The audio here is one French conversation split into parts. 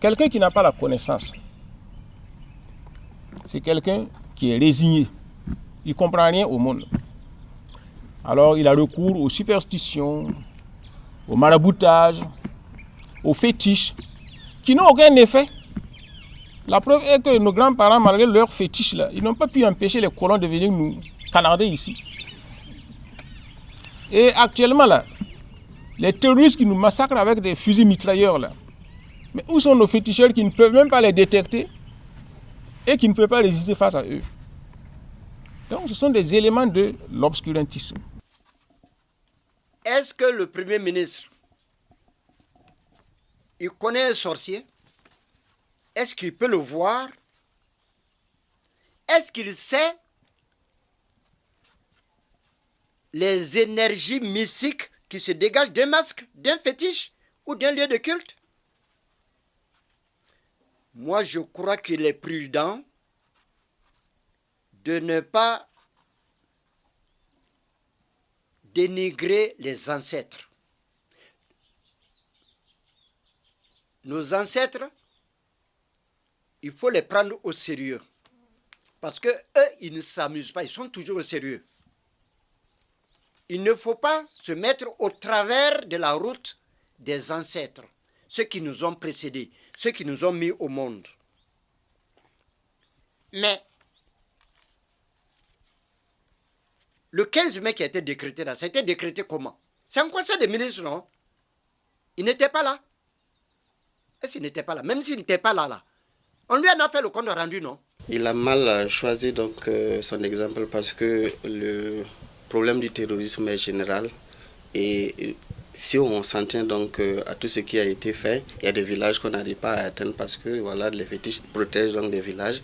quelqu'un qui n'a pas la connaissance. C'est quelqu'un qui est résigné. Il ne comprend rien au monde. Alors il a recours aux superstitions, au maraboutage, aux fétiches, qui n'ont aucun effet. La preuve est que nos grands-parents, malgré leurs fétiches, là, ils n'ont pas pu empêcher les colons de venir nous canarder ici. Et actuellement, là, les terroristes qui nous massacrent avec des fusils mitrailleurs, là, mais où sont nos féticheurs qui ne peuvent même pas les détecter et qui ne peuvent pas résister face à eux? Donc ce sont des éléments de l'obscurantisme. Est-ce que le Premier ministre, il connaît un sorcier? Est-ce qu'il peut le voir? Est-ce qu'il sait les énergies mystiques qui se dégagent d'un masque, d'un fétiche ou d'un lieu de culte? Moi, je crois qu'il est prudent de ne pas dénigrer les ancêtres. Nos ancêtres, il faut les prendre au sérieux. Parce que eux, ils ne s'amusent pas, ils sont toujours au sérieux. Il ne faut pas se mettre au travers de la route des ancêtres, ceux qui nous ont précédés, ceux qui nous ont mis au monde. Mais le 15 mai qui a été décrété là, ça a été décrété comment? C'est un conseil des ministres, non? Il n'était pas là. Est-ce qu'il n'était pas là? Même s'il n'était pas là, on lui en a fait le compte rendu, non? Il a mal choisi donc son exemple parce que le problème du terrorisme est général et si on s'en tient donc à tout ce qui a été fait, il y a des villages qu'on n'arrive pas à atteindre parce que voilà, les fétiches protègent donc des villages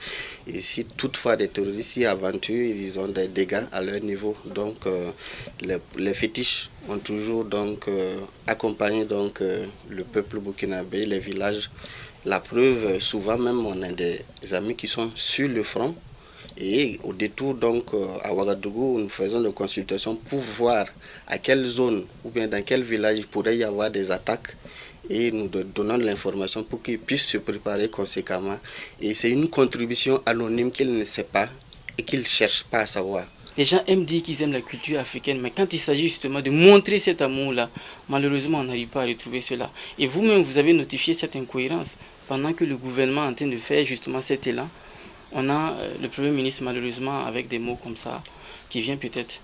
et si toutefois des terroristes s'y aventurent, ils ont des dégâts à leur niveau. Donc les fétiches ont toujours donc accompagné donc le peuple burkinabé, les villages. La preuve, souvent même on a des amis qui sont sur le front et au détour donc à Ouagadougou, nous faisons des consultations pour voir à quelle zone ou bien dans quel village il pourrait y avoir des attaques et nous donnons de l'information pour qu'ils puissent se préparer conséquemment. Et c'est une contribution anonyme qu'ils ne savent pas et qu'ils ne cherchent pas à savoir. Les gens aiment dire qu'ils aiment la culture africaine, mais quand il s'agit justement de montrer cet amour-là, malheureusement, on n'arrive pas à retrouver cela. Et vous-même, vous avez notifié cette incohérence. Pendant que le gouvernement est en train de faire justement cet élan, on a le Premier ministre, malheureusement, avec des mots comme ça, qui vient peut-être,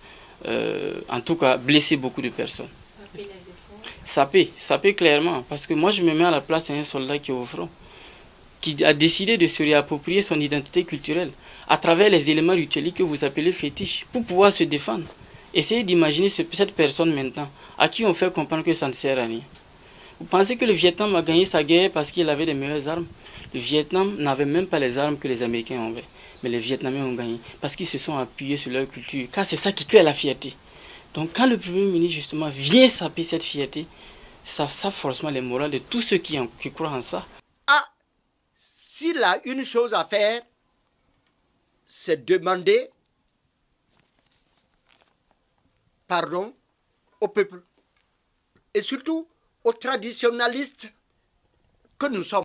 en tout cas, blesser beaucoup de personnes. Ça paie clairement, parce que moi, je me mets à la place d'un soldat qui est au front, qui a décidé de se réapproprier son identité culturelle à travers les éléments rituels que vous appelez fétiches, pour pouvoir se défendre. Essayez d'imaginer cette personne maintenant, à qui on fait comprendre que ça ne sert à rien. Vous pensez que le Vietnam a gagné sa guerre parce qu'il avait les meilleures armes? Le Vietnam n'avait même pas les armes que les Américains avaient. Mais les Vietnamiens ont gagné parce qu'ils se sont appuyés sur leur culture. Car c'est ça qui crée la fierté. Donc quand le Premier ministre justement vient saper cette fierté, ça sape forcément les morales de tous ceux qui croient en ça. Ah, s'il a une chose à faire, c'est demander pardon au peuple. Et surtout aux traditionnalistes que nous sommes.